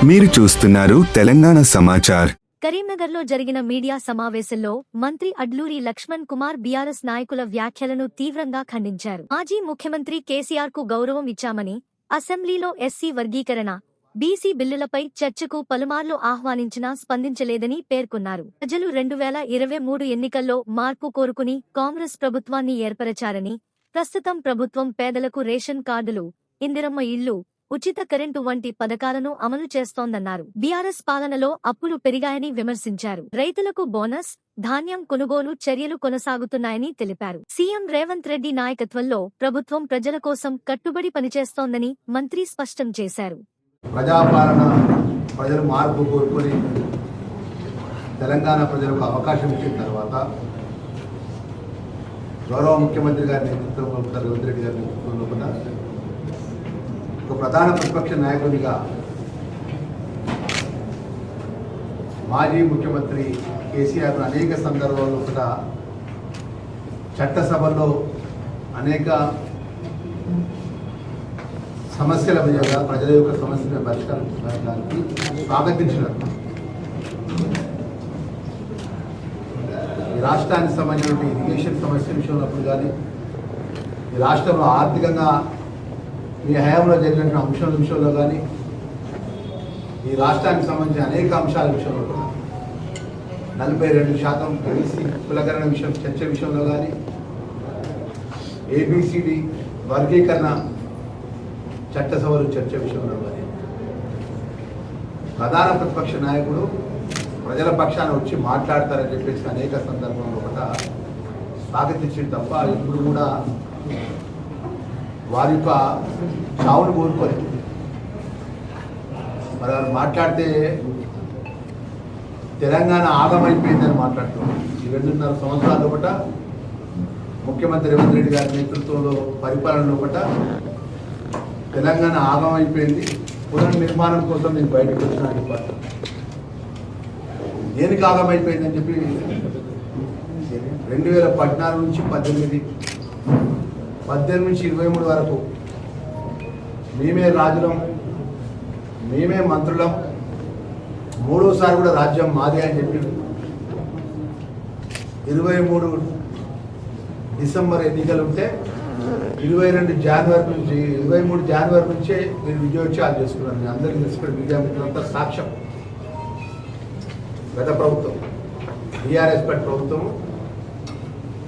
మీరు చూస్తున్నారు తెలంగాణ సమాచార్. కరీంనగర్లో జరిగిన మీడియా సమావేశంలో మంత్రి అడ్లూరి లక్ష్మణ్ కుమార్ బీఆర్ఎస్ నాయకుల వ్యాఖ్యలను తీవ్రంగా ఖండించారు. మాజీ ముఖ్యమంత్రి కేసీఆర్ కు గౌరవం ఇచ్చామని, అసెంబ్లీలో ఎస్సీ వర్గీకరణ, బీసీ బిల్లులపై చర్చకు పలుమార్లు ఆహ్వానించినా స్పందించలేదని పేర్కొన్నారు. ప్రజలు 2023 ఎన్నికల్లో మార్పు కోరుకుని కాంగ్రెస్ ప్రభుత్వాన్ని ఏర్పరచారని, ప్రస్తుతం ప్రభుత్వం పేదలకు రేషన్ కార్డులు, ఇందిరమ్మ ఇళ్లు, ఉచిత కరెంటు వంటి పథకాలను అమలు చేస్తోందన్నారు. బీఆర్ఎస్ పాలనలో అప్పులు పెరిగాయని విమర్శించారు. రైతులకు బోనస్, ధాన్యం కొనుగోలు చర్యలు కొనసాగుతున్నాయని తెలిపారు. సీఎం రేవంత్ రెడ్డి నాయకత్వంలో ప్రభుత్వం ప్రజల కోసం కట్టుబడి పనిచేస్తోందని మంత్రి స్పష్టం చేశారు. ప్రజాపాలన ప్రజలు మార్పు కోరుకొని తెలంగాణ ప్రజలకు అవకాశం ఇచ్చిన తర్వాత గౌరవ ముఖ్యమంత్రి గారి నేతృత్వంలో రేవంత్ రెడ్డి గారి నేతృత్వంలో కూడా ఒక ప్రధాన ప్రతిపక్ష నాయకుడిగా మాజీ ముఖ్యమంత్రి కేసీఆర్ అనేక సందర్భాల్లో కూడా చట్టసభలో అనేక సమస్యల మీద ప్రజల యొక్క సమస్యలను పరిష్కరించడానికి స్వాగతించినారు. ఈ రాష్ట్రానికి సంబంధించిన ఇరిగేషన్ సమస్య విషయంలో కానీ, ఈ రాష్ట్రంలో ఆర్థికంగా ఈ హయాంలో జరిగిన అంశాల విషయంలో కానీ, ఈ రాష్ట్రానికి సంబంధించిన అనేక అంశాల విషయంలో కూడా 42% బీసీ కులకరణ విషయం చర్చ విషయంలో కానీ, ఏబిసిడి వర్గీకరణ చట్టసభలు చర్చ విషయంలో కానీ ప్రధాన ప్రతిపక్ష నాయకుడు ప్రజల పక్షాన వచ్చి మాట్లాడతారని చెప్పేసి అనేక సందర్భంలో కూడా స్వాగతించింది తప్ప ఇప్పుడు కూడా వారి యొక్క చావును కోరుకోలేదు. మరి వారు మాట్లాడితే తెలంగాణ ఆగమైపోయిందని మాట్లాడుతున్నారు. ఈ 2.5 సంవత్సరాల ఒకట ముఖ్యమంత్రి రేవంత్ రెడ్డి గారి నేతృత్వంలో పరిపాలనలో ఒకట తెలంగాణ ఆగమైపోయింది. పునర్నిర్మాణం కోసం నేను బయటకు వచ్చిన చెప్పాను. దేనికి ఆగమైపోయిందని చెప్పి 2014 నుంచి 18 నుంచి 23 వరకు మేమే రాజులం, మేమే మంత్రులం, మూడోసారి కూడా రాజ్యం మాదే అని చెప్పి 23 డిసెంబర్ ఎన్నికలు ఉంటే 23 జనవరి నుంచే మీరు విజయోత్సవాలు చేసుకున్నారు. మీ అందరికీ తెలుసుకున్న మీడియా మిత్రులంతా సాక్ష్యం. గత ప్రభుత్వం టీఆర్ఎస్ పార్టీ ప్రభుత్వం,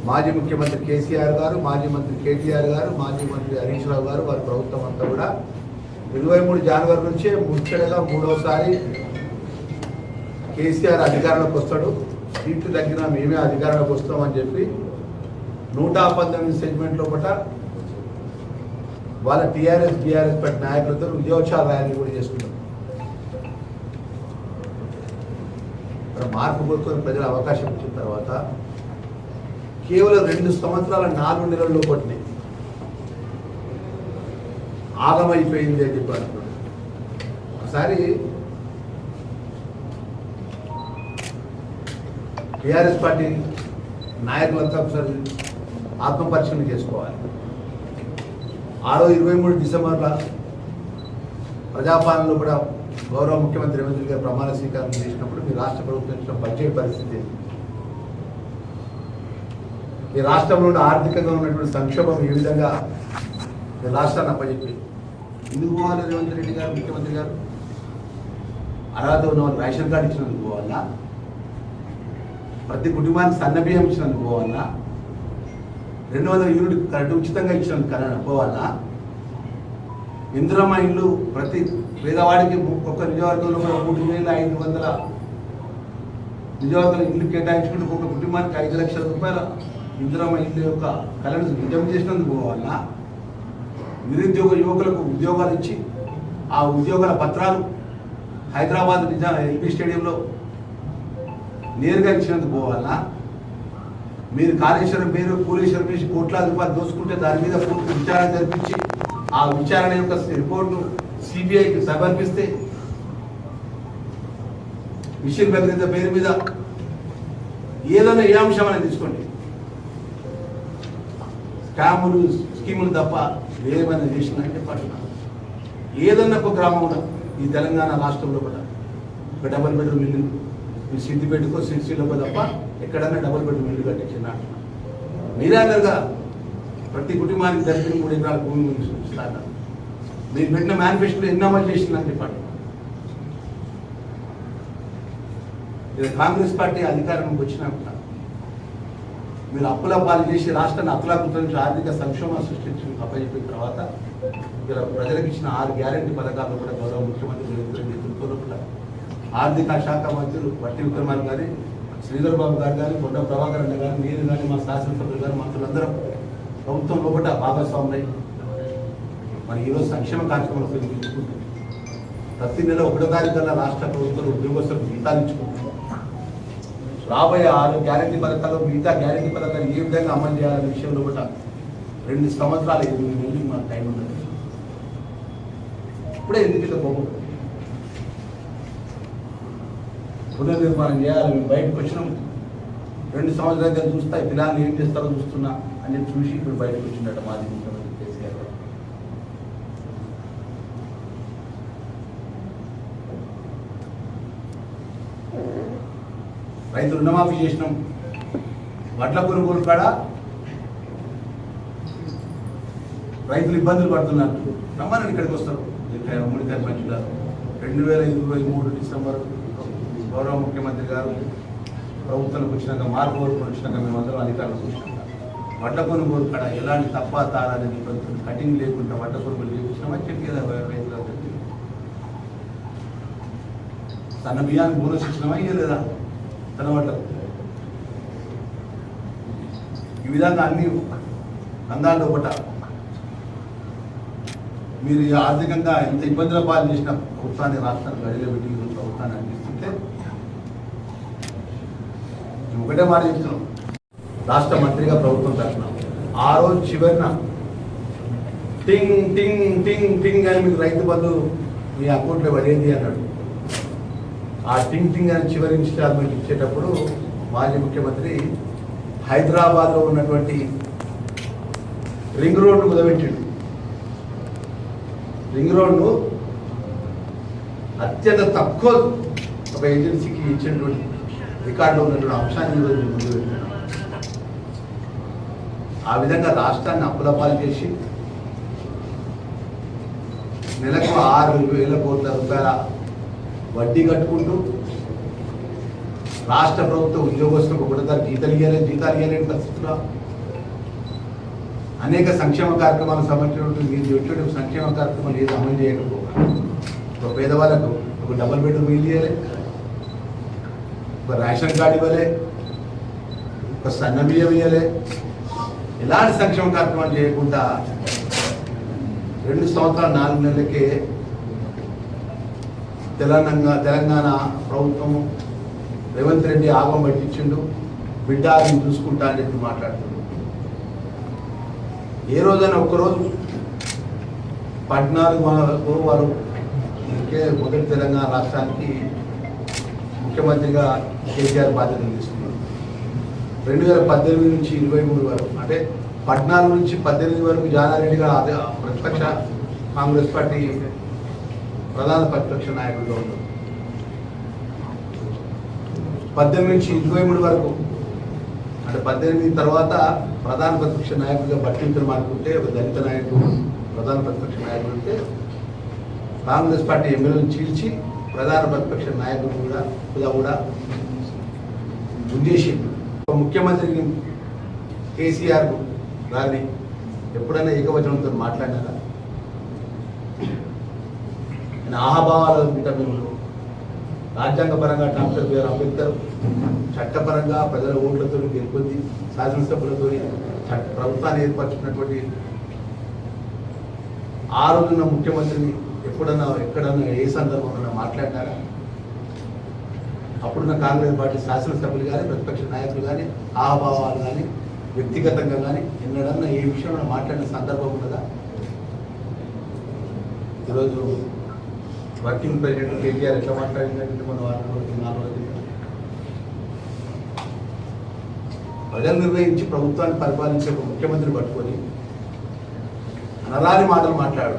మాజీ ముఖ్యమంత్రి కేసీఆర్ గారు, మాజీ మంత్రి కేటీఆర్ గారు, మాజీ మంత్రి హరీష్ రావు గారు, వారి ప్రభుత్వం అంతా కూడా 23 జనవరి నుంచే ముచ్చటగా మూడోసారి కేసీఆర్ అధికారంలోకి వస్తాడు, సీట్లు తగ్గినా మేమే అధికారంలోకి వస్తామని చెప్పి 119 సెగ్మెంట్లో పట్ట వాళ్ళ బీఆర్ఎస్ పార్టీ నాయకులతో విజయోత్సవ ర్యాలీ కూడా చేసుకున్నారు. మార్పు కోరుకొని ప్రజలు అవకాశం ఇచ్చిన తర్వాత కేవలం 2 సంవత్సరాల 4 నెలల్లో పట్టినాయి. ఆగమైపోయింది అని చెప్పి అంటున్నాడు. ఒకసారి టీఆర్ఎస్ పార్టీ నాయకులంతా ఒకసారి ఆత్మపరిశీలన చేసుకోవాలి. 23 డిసెంబర్లో ప్రజాపాలనలో కూడా గౌరవ ముఖ్యమంత్రి రేవంత్ రెడ్డి గారు ప్రమాణ స్వీకారం చేసినప్పుడు మీ రాష్ట్ర ప్రభుత్వం ఇచ్చిన బడ్జెట్ పరిస్థితి, ఈ రాష్ట్రంలో ఆర్థికంగా ఉన్నటువంటి సంక్షోభం ఏ విధంగా రాష్ట్రాన్ని అప్పచెప్పి ఎందుకు పోవాలి రేవంత్ రెడ్డి గారు ముఖ్యమంత్రి గారు? అర్హత ఉన్న వాళ్ళు రేషన్ కార్డు ఇచ్చినందుకు పోవాలా? ప్రతి కుటుంబానికి సన్నబియ్యం ఇచ్చినందుకు పోవాలా? 200 యూనిట్ కరెంటు ఉచితంగా ఇచ్చినందుకు పోవాలా? ఇందిరమ్మ ఇల్లు ప్రతి పేదవాడికి ఒక్క నియోజకవర్గంలో 3,500 నియోజకవర్గంలో ఇల్లు కేటాయించుకుంటూ ఒక కుటుంబానికి 5 లక్షల రూపాయల ఇందిరమ్మ ఇల్లు యొక్క కళను నిజం చేసినందుకు పోవాలా? నిరుద్యోగ యువకులకు ఉద్యోగాలు ఇచ్చి ఆ ఉద్యోగాల పత్రాలు హైదరాబాద్ ఎల్బీ స్టేడియంలో నేరుగా ఇచ్చినందుకు పోవాలా? మీరు కాళేశ్వరం పేరు కూలేశ్వరం వేసి కోట్లాది రూపాయలు దోసుకుంటే దాని మీద పూర్తి విచారణ జరిపించి ఆ విచారణ యొక్క రిపోర్ట్ను సిబిఐకి సమర్పిస్తే మిషన్ భగీరథ పేరు మీద ఏదైనా ఏ అంశం అనేది తీసుకోండి, స్కాములు స్కీములు తప్ప ఏమైనా చేసిందంటే పట్ల ఏదన్నా ఒక గ్రామంలో ఈ తెలంగాణ రాష్ట్రంలో కూడా ఒక డబుల్ బెడ్రూమ్ ఇల్లు మీరు సిద్దిపేటకో సిరిసిల్లకో తప్ప ఎక్కడన్నా డబుల్ బెడ్రూమ్ ఇల్లు కట్టించిన మీరే అన్నారుగా ప్రతి కుటుంబానికి జరిగిన 3 ఎకరాల భూమి ఇస్తాను. మీరు పెట్టిన మేనిఫెస్టోలో ఎన్ని అమలు చేసిందని చెప్పండి. ఇది కాంగ్రెస్ పార్టీ అధికారంలోకి వచ్చినాక మీరు అప్పుల పాలు చేసి రాష్ట్రాన్ని అప్పులాకుతం నుంచి ఆర్థిక సంక్షోభం సృష్టించిన అప్పచెప్పిన తర్వాత ఇలా ప్రజలకు ఇచ్చిన 6 గ్యారెంటీ పథకాలు కూడా గౌరవ ముఖ్యమంత్రి రేవంత్ రెడ్డి నేతృత్వంలో కూడా ఆర్థిక శాఖ మంత్రులు పట్టి విక్రమార్క గారి, శ్రీధర్ బాబు గారు కానీ, కొండ ప్రభాకర్ రెడ్డి గారు, నేను కానీ, మా శాసనసభ్యులు గారు, మంత్రులందరం ప్రభుత్వం లోపల భాగస్వాములై మరి ఈరోజు సంక్షేమ కార్యక్రమాలు ఉపయోగించుకుంటాం. ప్రతి నెల 1వ తారీఖు కల్లా రాష్ట్ర ప్రభుత్వం ఉద్యోగస్తులకు జీతాలు ఇచ్చుకుంటాం. రాబోయే 6 గ్యారెంటీ పథకాలు మిగతా గ్యారెంటీ పథకాలు ఏ విధంగా అమలు చేయాలనే విషయంలో కూడా 2 సంవత్సరాలు 8 నెలలు మన టైం ఉన్నది. ఇప్పుడే ఎందుకు ఇట్లా కోపం? పునర్నిర్మాణం చేయాలి. మేము బయటకు వచ్చినాం, 2 సంవత్సరాల దగ్గర చూస్తా పిల్లలు ఏం చేస్తారో చూస్తున్నా అని చెప్పి చూసి ఇప్పుడు బయటకు వచ్చిందట మాజీ ముఖ్యమంత్రి కేసీఆర్ గారు. రైతులు రుణమాఫీ చేసినాం. వడ్ల కొనుగోలు కాడ రైతులు ఇబ్బందులు పడుతున్నారు. రమ్మని ఇక్కడికి వస్తారు. ఉమ్మడి మంచిగా 2023 డిసెంబర్ గౌరవ ముఖ్యమంత్రి గారు ప్రభుత్వానికి వచ్చినాక మార్పు వచ్చినాక మేమందరం అధికారులకు వచ్చినాక వడ్ల కొనుగోలు కాడ ఎలాంటి తప్ప తారాలని ఇబ్బందులు కటింగ్ లేకుండా వడ్ల కొనుగోలు చేయించినామని చెప్పి కదా రైతులకు. సన్న బియ్యానికి బోనస్ ఇచ్చినామా ఇవ్వలేదా? తన వడ్లకు ఈ విధంగా అన్ని రంగాల్లో ఒకట మీరు ఆర్థికంగా ఎంత ఇబ్బందుల పాలు చేసిన ప్రభుత్వాన్ని రాష్ట్రాన్ని గడిలో పెట్టి ప్రభుత్వాన్ని అందిస్తుంటే ఒకటే మాట చెప్తున్నాం. రాష్ట్ర మంత్రిగా ప్రభుత్వం తరఫున ఆ రోజు చివరిన టింగ్ టింగ్ టింగ్ టింగ్ అని మీకు రైతు బంధు మీ అకౌంట్లో పడేది అన్నాడు. ఆ టింగ్ టింగ్ అని చివరి ఇన్స్టాల్మెంట్ ఇచ్చేటప్పుడు మాజీ ముఖ్యమంత్రి హైదరాబాద్లో ఉన్నటువంటి రింగ్ రోడ్డు కుదబెట్టిండు. రింగ్ రోడ్డు అత్యంత తక్కువ ఒక ఏజెన్సీకి ఇచ్చినటువంటి రికార్డులో ఉన్నటువంటి అంశాన్ని ఈరోజు ముందు పెట్టాను. ఆ విధంగా రాష్ట్రాన్ని అప్పులపాలు చేసి నెలకు 6,000 కోట్ల రూపాయల వడ్డీ కట్టుకుంటూ రాష్ట్ర ప్రభుత్వ ఉద్యోగస్తులకు కూడా జీతాలు ఇవ్వలేని పరిస్థితుల్లో అనేక సంక్షేమ కార్యక్రమాలకు సంబంధించినటువంటి మీరు ఎటువంటి సంక్షేమ కార్యక్రమాలు ఏది అమలు చేయకపోగా ఒక పేదవాళ్ళకు ఒక డబుల్ బెడ్రూమ్ ఇల్లు ఇవ్వలే, ఒక రేషన్ కార్డు ఇవ్వలే, ఒక సన్న బియ్యం ఇవ్వలే, ఎలాంటి సంక్షేమ కార్యక్రమాలు చేయకుండా 2 సంవత్సరాలు 4 నెలలకే తెలంగాణ ప్రభుత్వం రేవంత్ రెడ్డి ఆగం పట్టించిండు. బిడ్డ అది చూసుకుంటా అని చెప్పి మాట్లాడుతున్నాడు. ఏ రోజైనా ఒక్కరోజు 14 వారు మొదటి తెలంగాణ రాష్ట్రానికి ముఖ్యమంత్రిగా కేసీఆర్ బాధ్యతలు తీసుకున్నారు. 2018 నుంచి 23 వరకు అంటే 14 నుంచి 18 వరకు జానారెడ్డిగా ప్రతిపక్ష కాంగ్రెస్ పార్టీ ప్రధాన ప్రతిపక్ష నాయకుడిగా ఉన్నారు. 18 నుంచి 23 వరకు అంటే 18 తర్వాత ప్రధాన ప్రతిపక్ష నాయకుడిగా బట్టి విక్రమార్క ఉంటే, ఒక దళిత నాయకుడు ప్రధాన ప్రతిపక్ష నాయకుడు ఉంటే కాంగ్రెస్ పార్టీ ఎమ్మెల్యేలను చీల్చి ప్రధాన ప్రతిపక్ష నాయకుడు కూడా గుంజేసి ముఖ్యమంత్రికి కేసీఆర్ గారిని ఎప్పుడైనా ఏకవచనంతో మాట్లాడినారా? ఆయన ఆహాభావాలు విటమిన్లు రాజ్యాంగపరంగా డాక్టర్ బిఆర్ అంబేద్కర్ చట్టపరంగా ప్రజల ఓట్లతో గెలుపొంది శాసనసభ్యులతో ప్రభుత్వాన్ని ఏర్పరచుకున్నటువంటి ఆ రోజున ముఖ్యమంత్రిని ఎప్పుడన్నా ఎక్కడన్నా ఏ సందర్భంలో మాట్లాడినారా? అప్పుడున్న కాంగ్రెస్ పార్టీ శాసనసభ్యులు కానీ ప్రతిపక్ష నాయకులు కానీ ఆహాభావాలు కానీ వ్యక్తిగతంగా కానీ ఎన్నడన్నా ఏ విషయంలో మాట్లాడిన సందర్భం ఉన్నదా? ఈరోజు వర్కింగ్ ప్రెసిడెంట్ కేటీఆర్ ఎట్లా మాట్లాడిందంటే మన ప్రజలు నిర్ణయించి ప్రభుత్వాన్ని పరిపాలించే ఒక ముఖ్యమంత్రిని పట్టుకొని అనరాని మాటలు మాట్లాడు,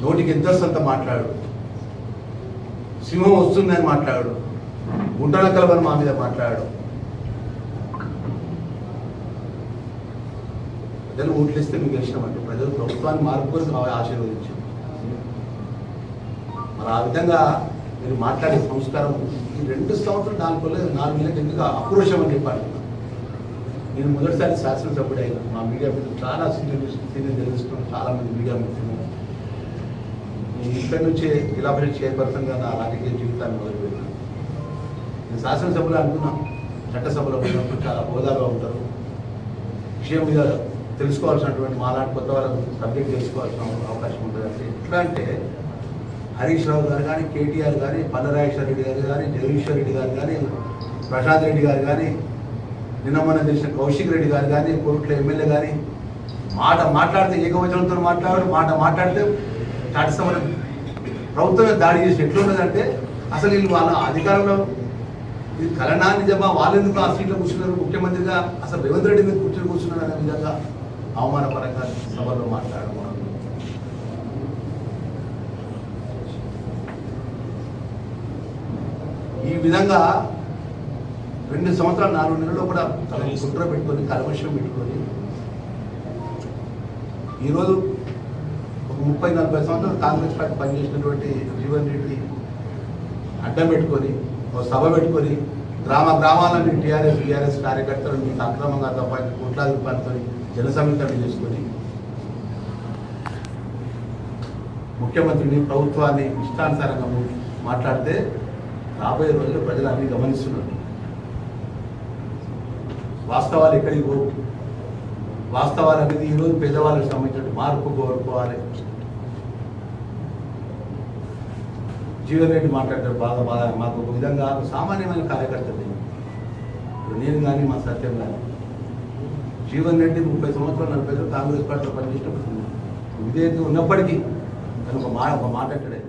నోటికి ఎంత మాట్లాడు, సింహం వస్తుందని మాట్లాడాడు, గుంటల కలవని మా మీద మాట్లాడాడు. ప్రజలు ఓట్లు ఇస్తే మీకు గెలిచినామంటే ప్రజలు ప్రభుత్వాన్ని మార్పుకొని ఆశీర్వదించారు. మరి ఆ విధంగా మీరు మాట్లాడే సంస్కారం ఈ 2 సంవత్సరాలు 4 నెలలకు ఎందుకు అక్రోషం అని చెప్పాలి. నేను మొదటిసారి శాసనసభ్యుడు అయినా మా మీడియా మిత్రులు చాలా సీనియర్ తెలుస్తున్నాను, చాలామంది మీడియా మిత్రులు. నేను ఇక్కడి నుంచే జిల్లా పరిషత్ చైర్పర్సన్గా నా రాజకీయ జీవితాన్ని మొదలుపెట్టాను. నేను శాసనసభలో అనుకున్నాను, చట్టసభలో ఉన్నప్పుడు చాలా హోదాగా ఉంటారు, విషయం మీద తెలుసుకోవాల్సినటువంటి మాలాంటి కొత్త వాళ్ళకు సబ్జెక్ట్ తెలుసుకోవాల్సిన అవకాశం ఉంటుంది. అంటే ఎట్లా అంటే హరీష్ రావు గారు కానీ, కేటీఆర్ కానీ, పల్లరాజేశ్వర రెడ్డి గారు కానీ, జగదీశ్వర్ రెడ్డి గారు కానీ, ప్రసాద్ రెడ్డి గారు కానీ, నిన్న మొన్న తెలిసిన కౌశిక్ రెడ్డి గారు కానీ, కోరుట్ల ఎమ్మెల్యే కానీ మాట్లాడితే ఏకవచనంతో మాట్లాడితే చట్టసభలో ప్రభుత్వమే దాడి చేసి ఎట్లున్నదంటే అసలు వీళ్ళు వాళ్ళ అధికారంలో ఇది కలనా నిజమా, వాళ్ళెందుకు ఆ సీట్లో కూర్చున్నారు, ముఖ్యమంత్రిగా అసలు రేవంత్ రెడ్డి మీద కూర్చున్నారు అనే విధంగా అవమానపరంగా సభలో మాట్లాడడం. ఈ విధంగా 2 సంవత్సరాలు 4 నెలల్లో కూడా కుట్ర పెట్టుకొని కల్మషం పెట్టుకొని ఈరోజు ఒక 30-40 సంవత్సరాలు కాంగ్రెస్ పార్టీ పనిచేసినటువంటి జీవన్ రెడ్డి అడ్డం పెట్టుకొని ఒక సభ పెట్టుకొని గ్రామాలని టీఆర్ఎస్ కార్యకర్తలు మీకు అక్రమంగా తప్పని కోట్లాది రూపాయలతో జన సమీకరణ చేసుకొని ముఖ్యమంత్రిని ప్రభుత్వాన్ని ఇష్టానుసారంగా మాట్లాడితే రాబోయే రోజుల్లో ప్రజలు అన్ని గమనిస్తున్నారు. వాస్తవాలు ఎక్కడికి పోవు. వాస్తవాలు అనేది ఈరోజు పేదవాళ్ళకి సంబంధించిన మార్పు కోరుకోవాలి. జీవన్ రెడ్డి మాట్లాడతారు బాగా మాకు ఒక విధంగా సామాన్యమైన కార్యకర్తలు నేను కానీ మా సత్యం కానీ. జీవన్ రెడ్డి 30 సంవత్సరాలు 40 కాంగ్రెస్ పార్టీలో పనిచేసినప్పుడు విధేయత ఉన్నప్పటికీ తను ఒక మాట అంటాడు.